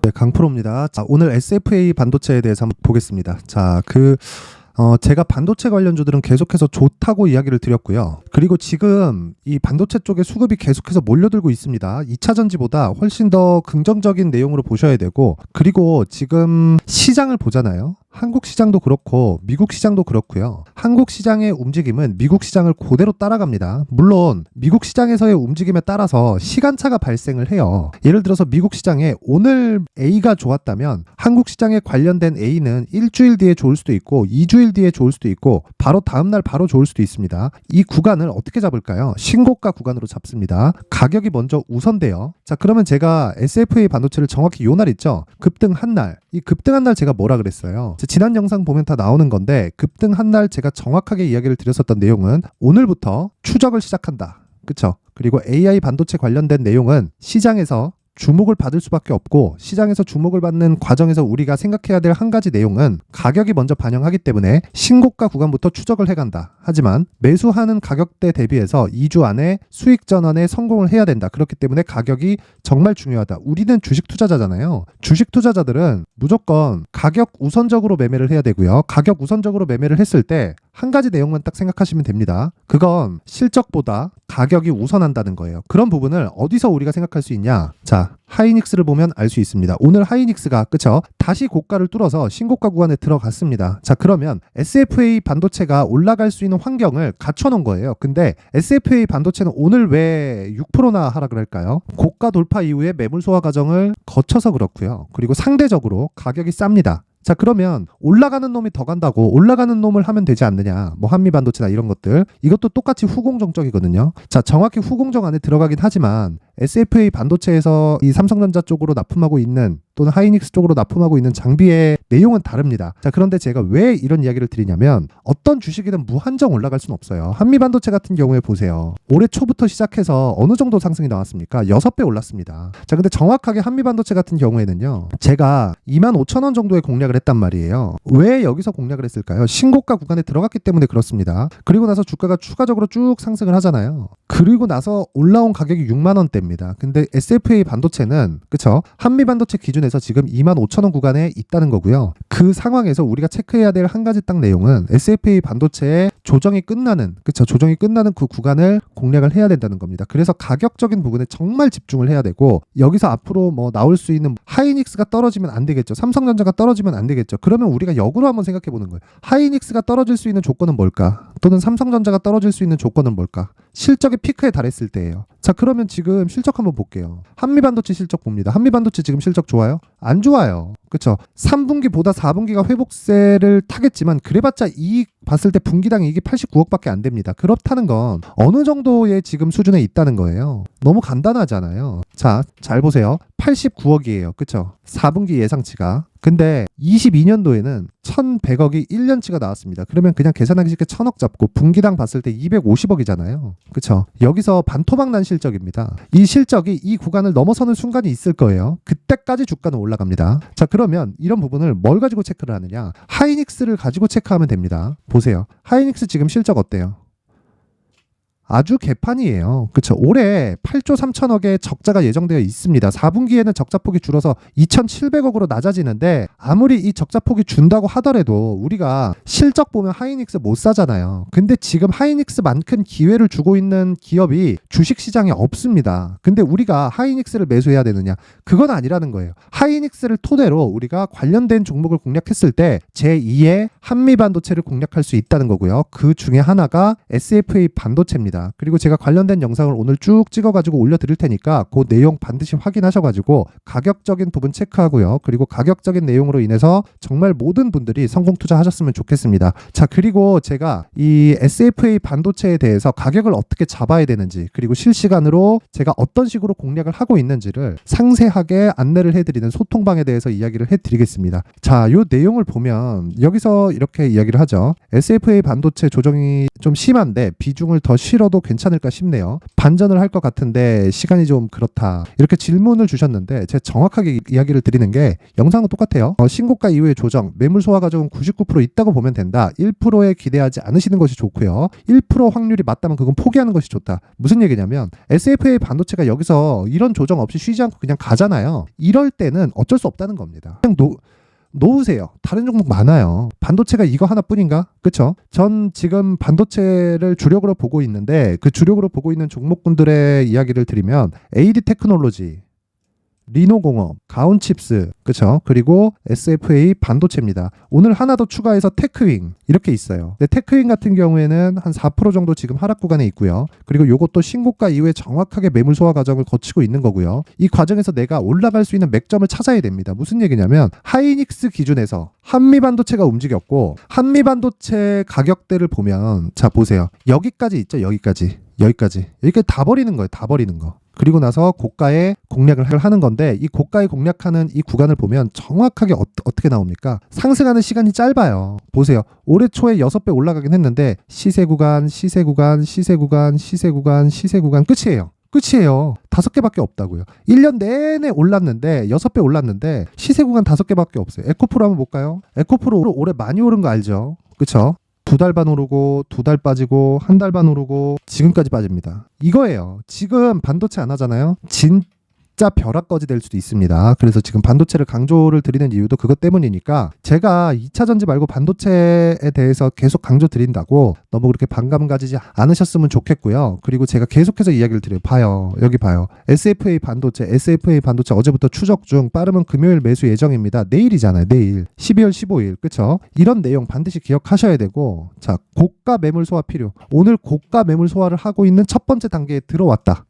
네, 강프로입니다. 자, 오늘 SFA 반도체에 대해서 한번 보겠습니다. 자, 제가 반도체 관련주들은 계속해서 좋다고 이야기를 드렸고요. 그리고 지금 이 반도체 쪽에 수급이 계속해서 몰려들고 있습니다. 2차 전지보다 훨씬 더 긍정적인 내용으로 보셔야 되고, 그리고 지금 시장을 보잖아요. 한국 시장도 그렇고 미국 시장도 그렇고요. 한국 시장의 움직임은 미국 시장을 그대로 따라갑니다. 물론 미국 시장에서의 움직임에 따라서 시간차가 발생을 해요. 예를 들어서 미국 시장에 오늘 A가 좋았다면 한국 시장에 관련된 A는 일주일 뒤에 좋을 수도 있고 2주일 뒤에 좋을 수도 있고 바로 다음날 바로 좋을 수도 있습니다. 이 구간을 어떻게 잡을까요? 신고가 구간으로 잡습니다. 가격이 먼저 우선돼요. 자, 그러면 제가 SFA 반도체를 정확히 요 날 있죠? 급등한 날. 이 급등한 날 제가 뭐라 그랬어요? 지난 영상 보면 다 나오는 건데, 급등한 날 제가 정확하게 이야기를 드렸었던 내용은 오늘부터 추적을 시작한다. 그쵸? 그리고 AI 반도체 관련된 내용은 시장에서 주목을 받을 수밖에 없고, 시장에서 주목을 받는 과정에서 우리가 생각해야 될 한 가지 내용은 가격이 먼저 반영하기 때문에 신고가 구간부터 추적을 해간다. 하지만 매수하는 가격대 대비해서 2주 안에 수익 전환에 성공을 해야 된다. 그렇기 때문에 가격이 정말 중요하다. 우리는 주식 투자자잖아요. 주식 투자자들은 무조건 가격 우선적으로 매매를 해야 되고요. 가격 우선적으로 매매를 했을 때 한 가지 내용만 딱 생각하시면 됩니다. 그건 실적보다 가격이 우선한다는 거예요. 그런 부분을 어디서 우리가 생각할 수 있냐? 자, 하이닉스를 보면 알 수 있습니다. 오늘 하이닉스가 그쵸? 다시 고가를 뚫어서 신고가 구간에 들어갔습니다. 자, 그러면 SFA 반도체가 올라갈 수 있는 환경을 갖춰놓은 거예요. 근데 SFA 반도체는 오늘 왜 6%나 하락을 할까요? 고가 돌파 이후에 매물 소화 과정을 거쳐서 그렇고요. 그리고 상대적으로 가격이 쌉니다. 자, 그러면 올라가는 놈이 더 간다고 올라가는 놈을 하면 되지 않느냐. 뭐 한미반도체나 이런 것들, 이것도 똑같이 후공정적이거든요. 자, 정확히 후공정 안에 들어가긴 하지만 SFA 반도체에서 이 삼성전자 쪽으로 납품하고 있는, 또는 하이닉스 쪽으로 납품하고 있는 장비의 내용은 다릅니다. 자, 그런데 제가 왜 이런 이야기를 드리냐면, 어떤 주식이든 무한정 올라갈 수는 없어요. 한미반도체 같은 경우에 보세요. 올해 초부터 시작해서 어느 정도 상승이 나왔습니까? 6배 올랐습니다. 자, 근데 정확하게 한미반도체 같은 경우에는요, 제가 25,000원 정도의 공략을 했단 말이에요. 왜 여기서 공략을 했을까요? 신고가 구간에 들어갔기 때문에 그렇습니다. 그리고 나서 주가가 추가적으로 쭉 상승을 하잖아요. 그리고 나서 올라온 가격이 6만 원대입니다. 근데 SFA 반도체는 그쵸? 한미반도체 기준에서 지금 25,000원 구간에 있다는 거고요. 그 상황에서 우리가 체크해야 될 한 가지 딱 내용은 SFA 반도체의 조정이 끝나는, 그쵸? 조정이 끝나는 그 구간을 공략을 해야 된다는 겁니다. 그래서 가격적인 부분에 정말 집중을 해야 되고, 여기서 앞으로 뭐 나올 수 있는 하이닉스가 떨어지면 안 되겠죠. 삼성전자가 떨어지면 안 되겠죠. 그러면 우리가 역으로 한번 생각해 보는 거예요. 하이닉스가 떨어질 수 있는 조건은 뭘까? 또는 삼성전자가 떨어질 수 있는 조건은 뭘까? 실적의 피크에 달했을 때예요. 자, 그러면 지금 실적 한번 볼게요. 한미반도체 실적 봅니다. 한미반도체 지금 실적 좋아요? 안 좋아요. 그쵸? 3분기보다 4분기가 회복세를 타겠지만 그래봤자 이익 봤을 때 분기당 이익이 89억밖에 안 됩니다. 그렇다는 건 어느 정도의 지금 수준에 있다는 거예요. 너무 간단하잖아요. 자, 잘 보세요. 89억이에요. 그쵸? 4분기 예상치가. 근데 22년도에는 1,100억이 1년치가 나왔습니다. 그러면 그냥 계산하기 쉽게 1,000억 잡고 분기당 봤을 때 250억이잖아요. 그쵸? 여기서 반토막 난 실적입니다. 이 실적이 이 구간을 넘어서는 순간이 있을 거예요. 그때까지 주가는 올라갑니다. 자, 그러면 이런 부분을 뭘 가지고 체크를 하느냐? 하이닉스를 가지고 체크하면 됩니다. 보세요. 하이닉스 지금 실적 어때요? 아주 개판이에요. 그쵸? 올해 8조 3천억의 적자가 예정되어 있습니다. 4분기에는 적자폭이 줄어서 2,700억으로 낮아지는데, 아무리 이 적자폭이 준다고 하더라도 우리가 실적 보면 하이닉스 못 사잖아요. 근데 지금 하이닉스만큼 기회를 주고 있는 기업이 주식시장에 없습니다. 근데 우리가 하이닉스를 매수해야 되느냐? 그건 아니라는 거예요. 하이닉스를 토대로 우리가 관련된 종목을 공략했을 때 제2의 한미반도체를 공략할 수 있다는 거고요. 그 중에 하나가 SFA 반도체입니다. 그리고 제가 관련된 영상을 오늘 쭉 찍어가지고 올려드릴 테니까 그 내용 반드시 확인하셔가지고 가격적인 부분 체크하고요. 그리고 가격적인 내용으로 인해서 정말 모든 분들이 성공 투자하셨으면 좋겠습니다. 자, 그리고 제가 이 SFA 반도체에 대해서 가격을 어떻게 잡아야 되는지, 그리고 실시간으로 제가 어떤 식으로 공략을 하고 있는지를 상세하게 안내를 해드리는 소통방에 대해서 이야기를 해드리겠습니다. 자, 요 내용을 보면 여기서 이렇게 이야기를 하죠. SFA 반도체 조정이 좀 심한데 비중을 더 실어도 했어도 괜찮을까 싶네요. 반전을 할 것 같은데 시간이 좀 그렇다. 이렇게 질문을 주셨는데 제가 정확하게 이야기를 드리는 게 영상은 똑같아요. 신고가 이후의 조정, 매물 소화 과정은 99% 있다고 보면 된다. 1%에 기대하지 않으시는 것이 좋고요. 1% 확률이 맞다면 그건 포기하는 것이 좋다. 무슨 얘기냐면 SFA 반도체가 여기서 이런 조정 없이 쉬지 않고 그냥 가잖아요. 이럴 때는 어쩔 수 없다는 겁니다. 그냥 놓으세요. 다른 종목 많아요. 반도체가 이거 하나뿐인가? 그쵸? 전 지금 반도체를 주력으로 보고 있는데 그 주력으로 보고 있는 종목군들의 이야기를 드리면 AD 테크놀로지, 리노공업, 가온칩스, 그쵸? 그리고 SFA 반도체입니다. 오늘 하나 더 추가해서 테크윙 이렇게 있어요. 근데 테크윙 같은 경우에는 한 4% 정도 지금 하락 구간에 있고요. 그리고 요것도 신고가 이후에 정확하게 매물 소화 과정을 거치고 있는 거고요. 이 과정에서 내가 올라갈 수 있는 맥점을 찾아야 됩니다. 무슨 얘기냐면 하이닉스 기준에서 한미반도체가 움직였고 한미반도체 가격대를 보면 자 보세요. 여기까지 있죠. 여기까지 다 버리는 거예요. 다 버리는 거. 그리고 나서 고가에 공략을 하는 건데 이 고가에 공략하는 이 구간을 보면 정확하게 어떻게 나옵니까? 상승하는 시간이 짧아요. 보세요. 올해 초에 6배 올라가긴 했는데 시세 구간 끝이에요. 5개밖에 없다고요. 1년 내내 올랐는데 6배 올랐는데 시세 구간 5개밖에 없어요. 에코프로 한번 볼까요? 에코프로 올해 많이 오른 거 알죠? 그쵸? 2달 반 오르고 2달 빠지고 1달 반 오르고 지금까지 빠집니다. 이거예요. 지금 반도체 안 하잖아요. 진짜 벼락거지 될 수도 있습니다. 그래서 지금 반도체를 강조를 드리는 이유도 그것 때문이니까 제가 2차 전지 말고 반도체에 대해서 계속 강조 드린다고 너무 그렇게 반감 가지지 않으셨으면 좋겠고요. 그리고 제가 계속해서 이야기를 드려요. 봐요. 여기 봐요. SFA 반도체 어제부터 추적 중 빠르면 금요일 매수 예정입니다. 내일이잖아요. 내일 12월 15일 그쵸? 이런 내용 반드시 기억하셔야 되고 자 고가 매물 소화 필요. 오늘 고가 매물 소화를 하고 있는 첫 번째 단계에 들어왔다.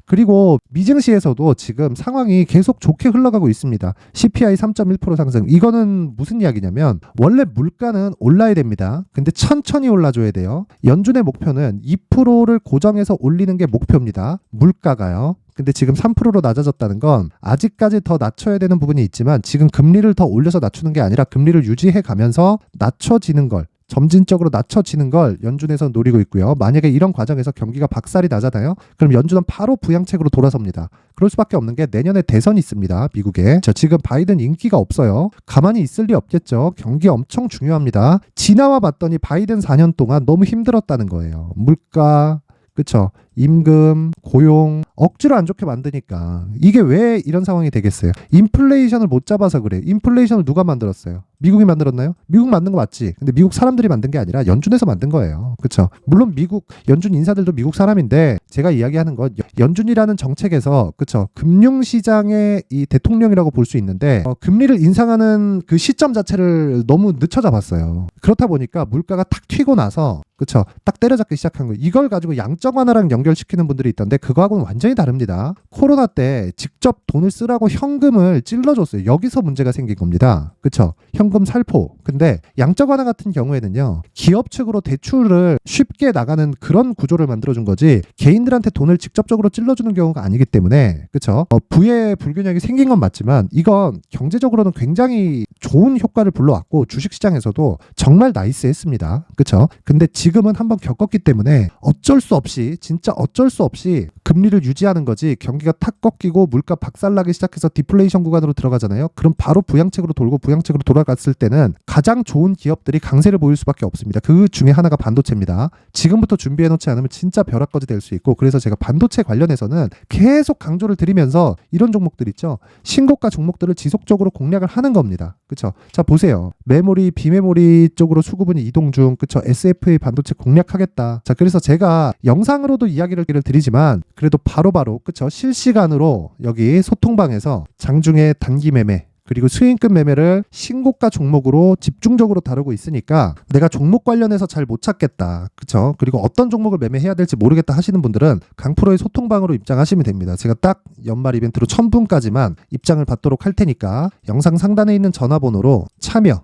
그리고 미증시에서도 지금 상황이 계속 좋게 흘러가고 있습니다. CPI 3.1% 상승. 이거는 무슨 이야기냐면 원래 물가는 올라야 됩니다. 근데 천천히 올라줘야 돼요. 연준의 목표는 2%를 고정해서 올리는 게 목표입니다. 물가가요. 근데 지금 3%로 낮아졌다는 건 아직까지 더 낮춰야 되는 부분이 있지만 지금 금리를 더 올려서 낮추는 게 아니라 금리를 유지해 가면서 낮춰지는 걸 점진적으로 낮춰지는 걸 연준에서 노리고 있고요. 만약에 이런 과정에서 경기가 박살이 나잖아요. 그럼 연준은 바로 부양책으로 돌아섭니다. 그럴 수밖에 없는 게 내년에 대선이 있습니다. 미국에. 지금 바이든 인기가 없어요. 가만히 있을 리 없겠죠. 경기 엄청 중요합니다. 지나와 봤더니 바이든 4년 동안 너무 힘들었다는 거예요. 물가, 그쵸? 임금, 고용 억지로 안 좋게 만드니까 이게 왜 이런 상황이 되겠어요? 인플레이션을 못 잡아서 그래. 인플레이션을 누가 만들었어요? 미국이 만들었나요? 미국 만든 거 맞지? 근데 미국 사람들이 만든 게 아니라 연준에서 만든 거예요. 그렇죠? 물론 미국 연준 인사들도 미국 사람인데 제가 이야기하는 건 연준이라는 정책에서 그렇죠? 금융시장의 이 대통령이라고 볼 수 있는데 금리를 인상하는 그 시점 자체를 너무 늦춰 잡았어요. 그렇다 보니까 물가가 탁 튀고 나서 그렇죠? 딱 때려잡기 시작한 거예요. 이걸 가지고 양적 완화랑 연결시키는 분들이 있던데 그거하고는 완전히 다릅니다. 코로나 때 직접 돈을 쓰라고 현금을 찔러줬어요. 여기서 문제가 생긴 겁니다. 그렇죠? 현금 살포. 근데 양적 완화 같은 경우에는요. 기업 측으로 대출을 쉽게 나가는 그런 구조를 만들어준 거지 개인들한테 돈을 직접적으로 찔러주는 경우가 아니기 때문에 그렇죠? 부의 불균형이 생긴 건 맞지만 이건 경제적으로는 굉장히 좋은 효과를 불러왔고 주식시장에서도 정말 나이스했습니다. 그렇죠? 근데 지금은 한번 겪었기 때문에 어쩔 수 없이 진짜 어쩔 수 없이 금리를 유지하는 거지 경기가 탁 꺾이고 물가 박살나기 시작해서 디플레이션 구간으로 들어가잖아요. 그럼 바로 부양책으로 돌고 부양책으로 돌아갔을 때는 가장 좋은 기업들이 강세를 보일 수밖에 없습니다. 그 중에 하나가 반도체입니다. 지금부터 준비해놓지 않으면 진짜 벼락거지 될 수 있고 그래서 제가 반도체 관련해서는 계속 강조를 드리면서 이런 종목들 있죠. 신고가 종목들을 지속적으로 공략을 하는 겁니다. 그렇죠? 자 보세요. 메모리, 비메모리 쪽으로 수급은 이동 중 그렇죠? SFA 반도체 공략하겠다. 자 그래서 제가 영상으로도 이야기를 드리지만 그래도 바로바로 그쵸 실시간으로 여기 소통방에서 장중에 단기 매매 그리고 수익급 매매를 신고가 종목으로 집중적으로 다루고 있으니까 내가 종목 관련해서 잘 못 찾겠다. 그쵸? 그리고 어떤 종목을 매매해야 될지 모르겠다 하시는 분들은 강프로의 소통방으로 입장하시면 됩니다. 제가 딱 연말 이벤트로 1000분까지만 입장을 받도록 할 테니까 영상 상단에 있는 전화번호로 참여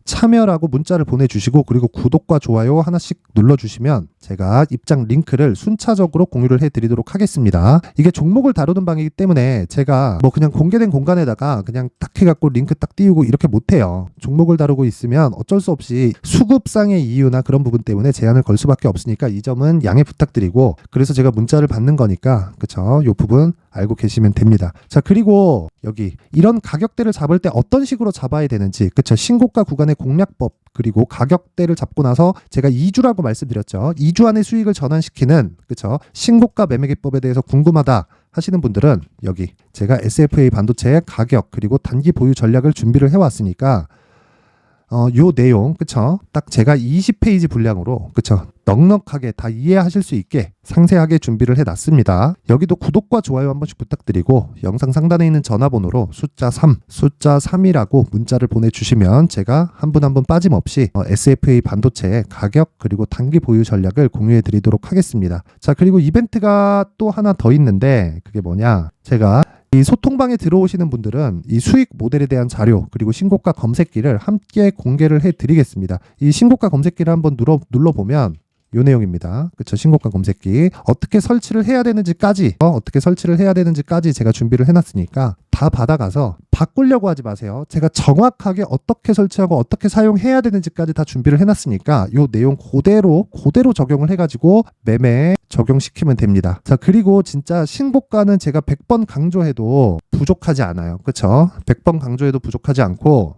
참여라고 문자를 보내주시고 그리고 구독과 좋아요 하나씩 눌러주시면 제가 입장 링크를 순차적으로 공유를 해드리도록 하겠습니다. 이게 종목을 다루는 방이기 때문에 제가 뭐 그냥 공개된 공간에다가 그냥 딱 해갖고 링크 딱 띄우고 이렇게 못해요. 종목을 다루고 있으면 어쩔 수 없이 수급상의 이유나 그런 부분 때문에 제한을 걸 수밖에 없으니까 이 점은 양해 부탁드리고, 그래서 제가 문자를 받는 거니까 그쵸, 요 부분 알고 계시면 됩니다. 자, 그리고 여기 이런 가격대를 잡을 때 어떤 식으로 잡아야 되는지, 그쵸, 신고가 구간의 공략법, 그리고 가격대를 잡고 나서 제가 2주라고 말씀드렸죠. 2주 안에 수익을 전환시키는, 그쵸, 신고가 매매기법에 대해서 궁금하다 하시는 분들은 여기 제가 SFA 반도체의 가격 그리고 단기 보유 전략을 준비를 해왔으니까 요 내용, 그쵸, 딱 제가 20페이지 분량으로, 그쵸, 넉넉하게 다 이해하실 수 있게 상세하게 준비를 해놨습니다. 여기도 구독과 좋아요 한 번씩 부탁드리고 영상 상단에 있는 전화번호로 숫자 3이라고 문자를 보내주시면 제가 한 분 한 분 빠짐없이 SFA 반도체의 가격 그리고 단기 보유 전략을 공유해 드리도록 하겠습니다. 자, 그리고 이벤트가 또 하나 더 있는데 그게 뭐냐, 제가 이 소통방에 들어오시는 분들은 이 수익 모델에 대한 자료 그리고 신고가 검색기를 함께 공개를 해드리겠습니다. 이 신고가 검색기를 한번 눌러보면 요 내용입니다. 그쵸, 신고가 검색기 어떻게 설치를 해야 되는지까지 제가 준비를 해놨으니까 다 받아가서 바꾸려고 하지 마세요. 제가 정확하게 어떻게 설치하고 어떻게 사용해야 되는지까지 다 준비를 해놨으니까 요 내용 그대로 적용을 해가지고 매매에 적용시키면 됩니다. 자, 그리고 진짜 신고가는 제가 100번 강조해도 부족하지 않아요. 그쵸? 100번 강조해도 부족하지 않고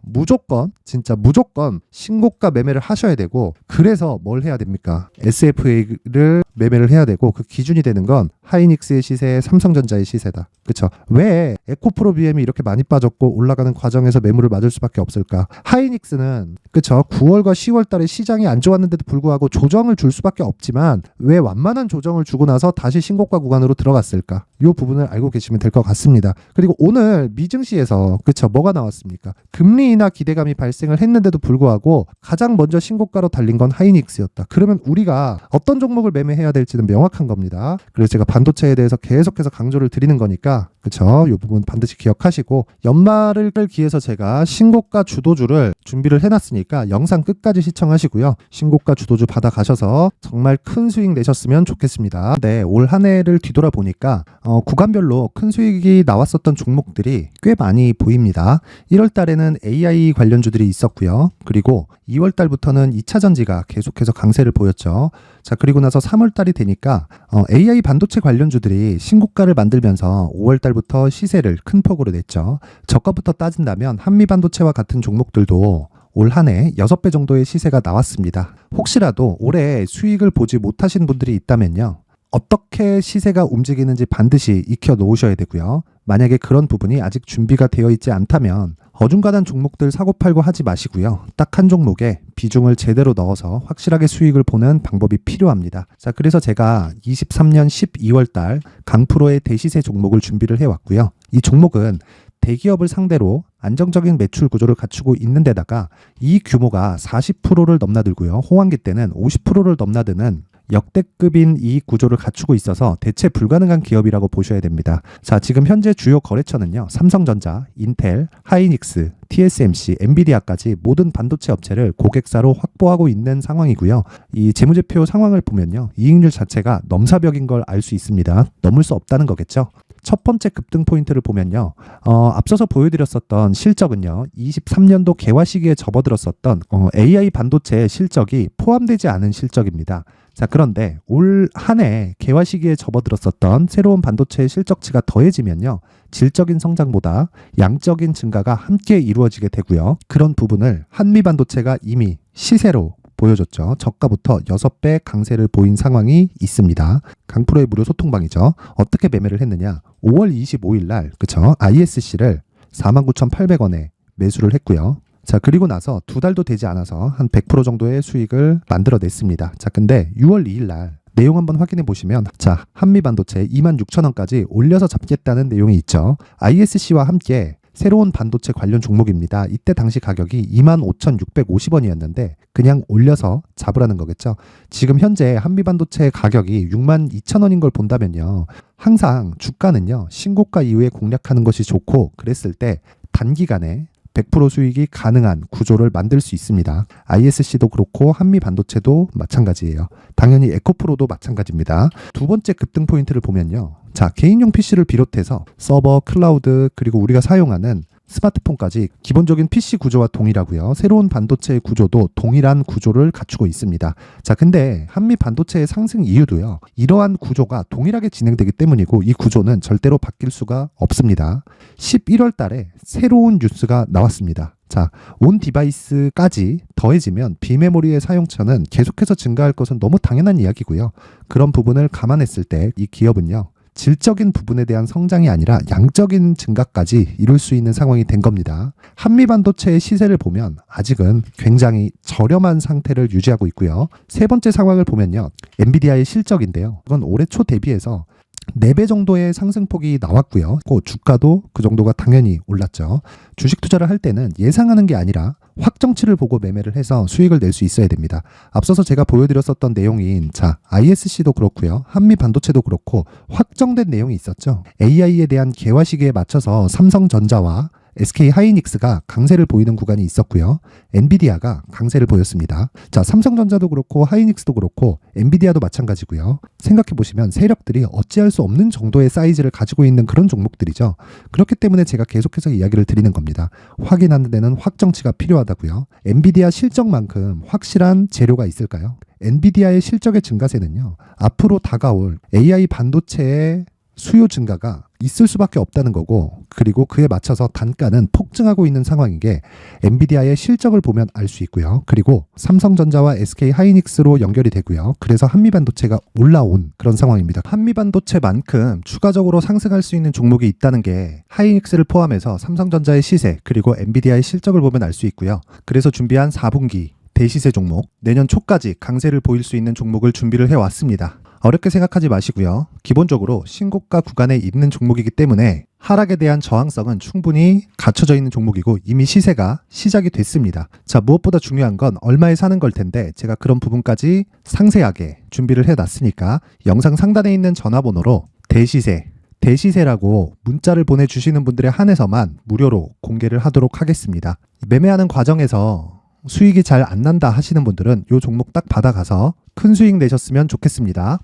진짜 무조건 신고가 매매를 하셔야 되고, 그래서 뭘 해야 됩니까? SFA를 매매를 해야 되고, 그 기준이 되는 건 하이닉스의 시세, 삼성전자의 시세다. 그쵸? 왜 에코프로 BM이 이렇게 많이 빠졌고 올라가는 과정에서 매물을 맞을 수밖에 없을까? 하이닉스는, 그쵸, 9월과 10월 달에 시장이 안 좋았는데도 불구하고 조정을 줄 수밖에 없지만 왜 완만한 조정을 주고 나서 다시 신고가 구간으로 들어갔을까? 이 부분을 알고 계시면 될 것 같습니다. 그리고 오늘 미증시에서, 그쵸, 뭐가 나왔습니까? 금리 인하 기대감이 발생을 했는데도 불구하고 가장 먼저 신고가로 달린 건 하이닉스였다. 그러면 우리가 어떤 종목을 매매해야 될지는 명확한 겁니다. 그래서 제가 반도체에 대해서 계속해서 강조를 드리는 거니까, 그쵸, 이 부분 반드시 기억하시고, 연말을 기해서 제가 신고가 주도주를 준비를 해놨으니까 영상 끝까지 시청하시고요. 신고가 주도주 받아가셔서 정말 큰 수익 내셨으면 좋겠습니다. 네, 올 한 해를 뒤돌아보니까 구간별로 큰 수익이 나왔었던 종목들이 꽤 많이 보입니다. 1월 달에는 AI 관련주들이 있었고요. 그리고 2월 달부터는 2차 전지가 계속해서 강세를 보였죠. 자, 그리고 나서 3월 달이 되니까 AI 반도체 관련주들이 신고가를 만들면서 5월 달부터 시세를 큰 폭으로 냈죠. 저가부터 따진다면 한미 반도체와 같은 종목들도 올 한 해 6배 정도의 시세가 나왔습니다. 혹시라도 올해 수익을 보지 못하신 분들이 있다면요, 어떻게 시세가 움직이는지 반드시 익혀 놓으셔야 되고요. 만약에 그런 부분이 아직 준비가 되어 있지 않다면 어중간한 종목들 사고팔고 하지 마시고요. 딱 한 종목에 비중을 제대로 넣어서 확실하게 수익을 보는 방법이 필요합니다. 자, 그래서 제가 23년 12월 달 강프로의 대시세 종목을 준비를 해왔고요. 이 종목은 대기업을 상대로 안정적인 매출 구조를 갖추고 있는 데다가 이 규모가 40%를 넘나들고요. 호황기 때는 50%를 넘나드는 역대급인 이익 구조를 갖추고 있어서 대체 불가능한 기업이라고 보셔야 됩니다. 자, 지금 현재 주요 거래처는요, 삼성전자, 인텔, 하이닉스, TSMC, 엔비디아까지 모든 반도체 업체를 고객사로 확보하고 있는 상황이고요. 이 재무제표 상황을 보면요, 이익률 자체가 넘사벽인 걸 알 수 있습니다. 넘을 수 없다는 거겠죠. 첫 번째 급등 포인트를 보면요, 앞서서 보여드렸었던 실적은요, 23년도 개화 시기에 접어들었었던 AI 반도체의 실적이 포함되지 않은 실적입니다. 자, 그런데 올 한 해 개화 시기에 접어들었었던 새로운 반도체의 실적치가 더해지면요, 질적인 성장보다 양적인 증가가 함께 이루어지게 되고요. 그런 부분을 한미 반도체가 이미 시세로 보여줬죠. 저가부터 6배 강세를 보인 상황이 있습니다. 강프로의 무료 소통방이죠. 어떻게 매매를 했느냐? 5월 25일 날, 그쵸, ISC를 49,800원에 매수를 했고요. 자, 그리고 나서 2달도 되지 않아서 한 100% 정도의 수익을 만들어냈습니다. 자, 근데 6월 2일 날 내용 한번 확인해 보시면, 자, 한미반도체 26,000원까지 올려서 잡겠다는 내용이 있죠. ISC와 함께 새로운 반도체 관련 종목입니다. 이때 당시 가격이 25,650원이었는데 그냥 올려서 잡으라는 거겠죠. 지금 현재 한미반도체 가격이 62,000원인 걸 본다면요, 항상 주가는요, 신고가 이후에 공략하는 것이 좋고, 그랬을 때 단기간에 100% 수익이 가능한 구조를 만들 수 있습니다. ISC도 그렇고 한미반도체도 마찬가지예요. 당연히 에코프로도 마찬가지입니다. 두 번째 급등 포인트를 보면요. 자, 개인용 PC를 비롯해서 서버, 클라우드, 그리고 우리가 사용하는 스마트폰까지 기본적인 PC 구조와 동일하고요. 새로운 반도체의 구조도 동일한 구조를 갖추고 있습니다. 자, 근데 한미 반도체의 상승 이유도요. 이러한 구조가 동일하게 진행되기 때문이고 이 구조는 절대로 바뀔 수가 없습니다. 11월 달에 새로운 뉴스가 나왔습니다. 자, 온 디바이스까지 더해지면 비메모리의 사용처는 계속해서 증가할 것은 너무 당연한 이야기고요. 그런 부분을 감안했을 때 이 기업은요. 질적인 부분에 대한 성장이 아니라 양적인 증가까지 이룰 수 있는 상황이 된 겁니다. 한미반도체의 시세를 보면 아직은 굉장히 저렴한 상태를 유지하고 있고요. 세 번째 상황을 보면요. 엔비디아의 실적인데요. 이건 올해 초 대비해서 4배 정도의 상승폭이 나왔고요. 그 주가도 그 정도가 당연히 올랐죠. 주식 투자를 할 때는 예상하는 게 아니라 확정치를 보고 매매를 해서 수익을 낼 수 있어야 됩니다. 앞서서 제가 보여드렸었던 내용인 ISC도 그렇고요. 한미 반도체도 그렇고 확정된 내용이 있었죠. AI에 대한 개화 시기에 맞춰서 삼성전자와 SK 하이닉스가 강세를 보이는 구간이 있었고요. 엔비디아가 강세를 보였습니다. 자, 삼성전자도 그렇고 하이닉스도 그렇고 엔비디아도 마찬가지고요. 생각해 보시면 세력들이 어찌할 수 없는 정도의 사이즈를 가지고 있는 그런 종목들이죠. 그렇기 때문에 제가 계속해서 이야기를 드리는 겁니다. 확인하는 데는 확정치가 필요하다고요. 엔비디아 실적만큼 확실한 재료가 있을까요? 엔비디아의 실적의 증가세는요. 앞으로 다가올 AI 반도체의 수요 증가가 있을 수밖에 없다는 거고, 그리고 그에 맞춰서 단가는 폭증하고 있는 상황인 게 엔비디아의 실적을 보면 알 수 있고요. 그리고 삼성전자와 SK 하이닉스로 연결이 되고요. 그래서 한미반도체가 올라온 그런 상황입니다. 한미반도체만큼 추가적으로 상승할 수 있는 종목이 있다는 게 하이닉스를 포함해서 삼성전자의 시세 그리고 엔비디아의 실적을 보면 알 수 있고요. 그래서 준비한 4분기 대시세 종목, 내년 초까지 강세를 보일 수 있는 종목을 준비를 해왔습니다. 어렵게 생각하지 마시고요. 기본적으로 신고가 구간에 있는 종목이기 때문에 하락에 대한 저항성은 충분히 갖춰져 있는 종목이고 이미 시세가 시작이 됐습니다. 자, 무엇보다 중요한 건 얼마에 사는 걸 텐데 제가 그런 부분까지 상세하게 준비를 해놨으니까 영상 상단에 있는 전화번호로 대시세라고 문자를 보내주시는 분들에 한해서만 무료로 공개를 하도록 하겠습니다. 매매하는 과정에서 수익이 잘 안 난다 하시는 분들은 이 종목 딱 받아가서 큰 수익 내셨으면 좋겠습니다.